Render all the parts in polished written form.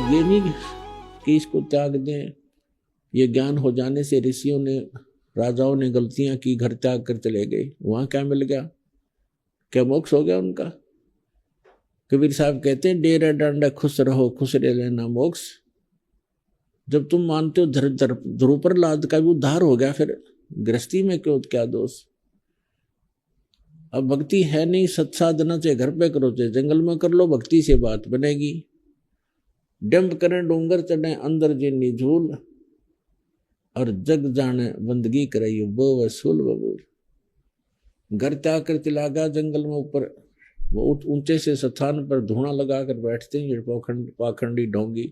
ये नहीं कि इसको त्याग दें। ये ज्ञान हो जाने से ऋषियों ने, राजाओं ने गलतियां की, घर त्याग कर चले गए, वहां क्या मिल गया? क्या मोक्ष हो गया उनका? कबीर साहब कहते हैं डेरा डांडा खुश रहो खुश रह लेना मोक्ष। जब तुम मानते हो ध्रुव प्रहलाद का भी उद्धार हो गया, फिर गृहस्थी में क्यों, क्या दोष? अब भक्ति है नहीं, सत्साधना चाहे घर पे करो चाहे जंगल में कर लो, भक्ति से बात बनेगी। डंब करें डोंगर चढ़े अंदर जिन्नी झूल, और जग जाने बंदगी करे वो वसूल बबूल। घर त्याग कर चला गया जंगल में, ऊपर वो ऊंचे से स्थान पर धुआं लगा कर बैठते हैं पाखंडी ढोंगी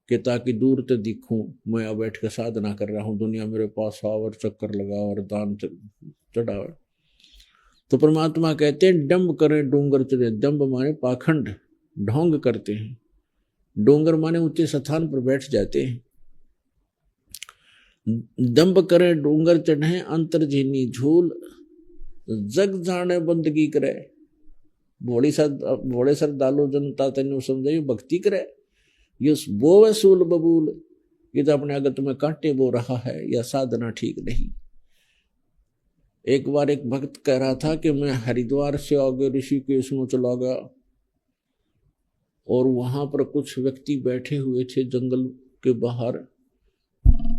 कि ताकि दूर तक दिखूं, मैं यहाँ बैठ कर साधना कर रहा हूं, दुनिया मेरे पास आवर चक्कर लगाओ और दान चढ़ाओ। तो परमात्मा कहते हैं डंब करें डोंगर चढ़े। डंब माने पाखंड, ढोंग करते हैं। डोंगर माने ऊंचे स्थान पर बैठ जाते हैं। दंभ करे डोंगर चढ़े अंतर झीनी झूल, जग जाने बंदगी करे। भोले श्रद्धालु जनता तेन समझे भक्ति करे, ये वो वसूल बबूल। ये तो अपने अगत में कांटे बो रहा है, या साधना ठीक नहीं। एक बार एक भक्त कह रहा था कि मैं हरिद्वार से आगे ऋषिकेश में चला गया, और वहां पर कुछ व्यक्ति बैठे हुए थे जंगल के बाहर,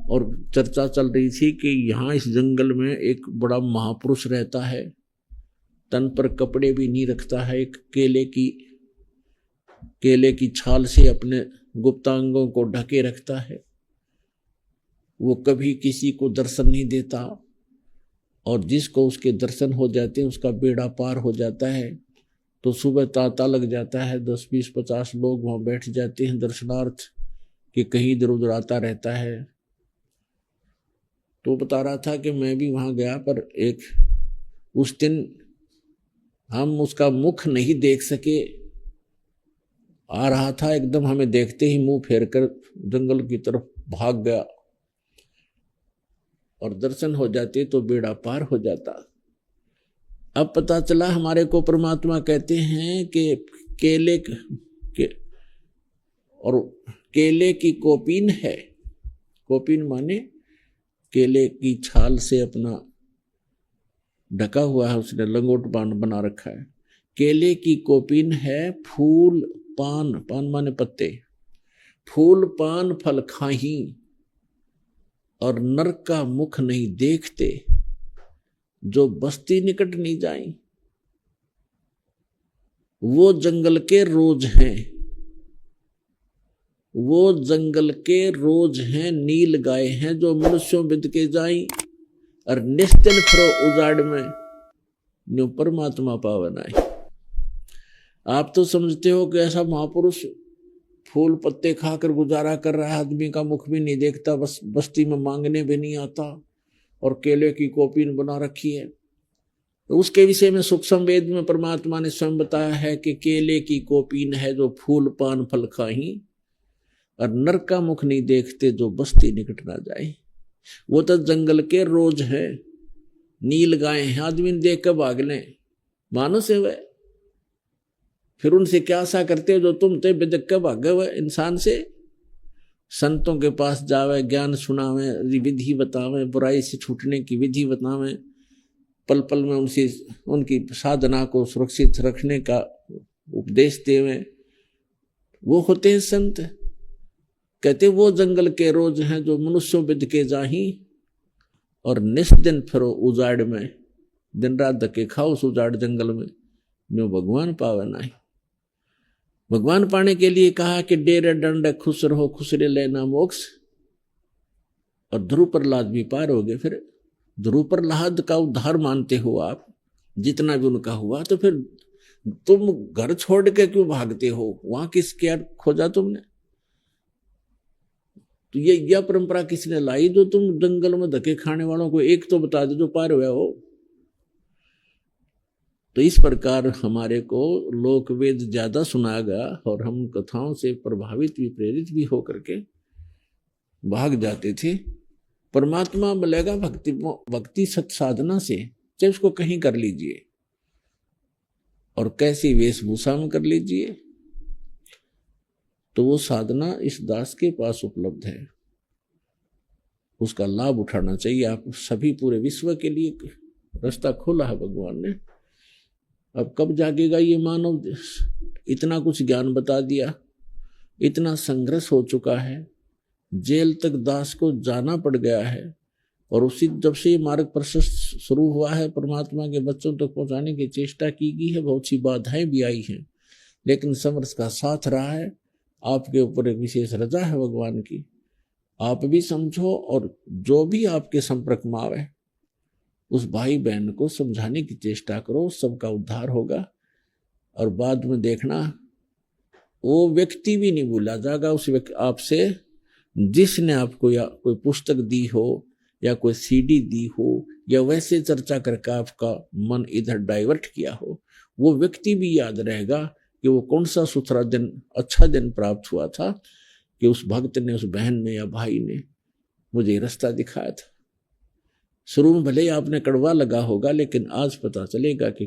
और चर्चा चल रही थी कि यहाँ इस जंगल में एक बड़ा महापुरुष रहता है, तन पर कपड़े भी नहीं रखता है, एक केले की छाल से अपने गुप्तांगों को ढके रखता है, वो कभी किसी को दर्शन नहीं देता, और जिसको उसके दर्शन हो जाते हैं उसका बेड़ा पार हो जाता है। तो सुबह तांता लग जाता है, 10 20 50 लोग वहां बैठ जाते हैं दर्शनार्थ, कि कहीं इधर उधर आता रहता है। तो बता रहा था कि मैं भी वहां गया, पर एक उस दिन हम उसका मुख नहीं देख सके, आ रहा था एकदम, हमें देखते ही मुंह फेर कर जंगल की तरफ भाग गया, और दर्शन हो जाते तो बेड़ा पार हो जाता। अब पता चला हमारे को परमात्मा कहते हैं कि केले की कोपीन है। कोपीन माने केले की छाल से अपना ढका हुआ है, उसने लंगोट बना रखा है। केले की कोपीन है फूल पान, पान माने पत्ते, फूल पान फल खाही, और नरक का मुख नहीं देखते, जो बस्ती निकट नहीं जाई। वो जंगल के रोज हैं, वो जंगल के रोज हैं, नील गाय हैं, जो मनुष्यों बिद के जाई, और निश्चिन फिरो उजाड़ में, न्यू परमात्मा पावन आए। आप तो समझते हो कि ऐसा महापुरुष फूल पत्ते खाकर गुजारा कर रहा है, आदमी का मुख भी नहीं देखता, बस बस्ती में मांगने भी नहीं आता, और केले की कोपीन बना रखी है। तो उसके विषय में सूक्ष्म वेद में परमात्मा ने स्वयं बताया है कि केले की कोपीन है जो फूल पान फल खाही, और नरक का मुख नहीं देखते, जो बस्ती निकट ना जाए। वो तो जंगल के रोज है, नील गाय हैं, आदमी देख कर भाग ले, मानुष है वह। फिर उनसे क्या आशा करते हो जो तुम ते बेदक के भागे हुए इंसान से? संतों के पास जावे, ज्ञान सुनावे, विधि बतावे, बुराई से छूटने की विधि बतावे, पल पल में उनकी साधना को सुरक्षित रखने का उपदेश देवे, वो होते हैं संत। कहते वो जंगल के रोज हैं जो मनुष्यों बिद के जाही, और निस्दिन फिरो उजाड़ में, दिन रात धक्के खाओ उस उजाड़ जंगल में, जो भगवान पावे नहीं। भगवान पाने के लिए कहा कि डेरे डंडे खुश रहो खुश रे लेना मोक्ष, और ध्रुव प्रहलाद भी पार हो गए। फिर ध्रुव प्रहलाद का उद्धार मानते हो आप, जितना भी उनका हुआ, तो फिर तुम घर छोड़ के क्यों भागते हो? वहां किस क्या खोजा तुमने? तो ये यह परंपरा किसने लाई जो तुम जंगल में धक्के खाने वालों को एक तो बता दो जो पार हुआ हो? तो इस प्रकार हमारे को लोक वेद ज्यादा सुनाया गया, और हम कथाओं से प्रभावित भी प्रेरित भी होकर के भाग जाते थे। परमात्मा मिलेगा भक्ति सत साधना से, चाहे उसको कहीं कर लीजिए, और कैसी वेशभूषा में कर लीजिए, तो वो साधना इस दास के पास उपलब्ध है, उसका लाभ उठाना चाहिए। आप सभी पूरे विश्व के लिए रास्ता खोला है भगवान ने। अब कब जागेगा ये मानव देश? इतना कुछ ज्ञान बता दिया, इतना संघर्ष हो चुका है, जेल तक दास को जाना पड़ गया है, और उसी जब से ये मार्ग प्रशस्त शुरू हुआ है, परमात्मा के बच्चों तक पहुंचाने की चेष्टा की गई है, बहुत सी बाधाएं भी आई हैं, लेकिन समर्थ का साथ रहा है। आपके ऊपर एक विशेष रजा है भगवान की, आप भी समझो, और जो भी आपके संपर्क में आवे उस भाई बहन को समझाने की चेष्टा करो, सबका उद्धार होगा। और बाद में देखना वो व्यक्ति भी नहीं भूला जाएगा उस व्यक्ति आपसे जिसने आपको या कोई पुस्तक दी हो या कोई सीडी दी हो या वैसे चर्चा करके आपका मन इधर डाइवर्ट किया हो। वो व्यक्ति भी याद रहेगा कि वो कौन सा सुथरा दिन, अच्छा दिन प्राप्त हुआ था कि उस भक्त ने, उस बहन ने या भाई ने मुझे रास्ता दिखाया था। शुरू में भले ही आपने कड़वा लगा होगा, लेकिन आज पता चलेगा कि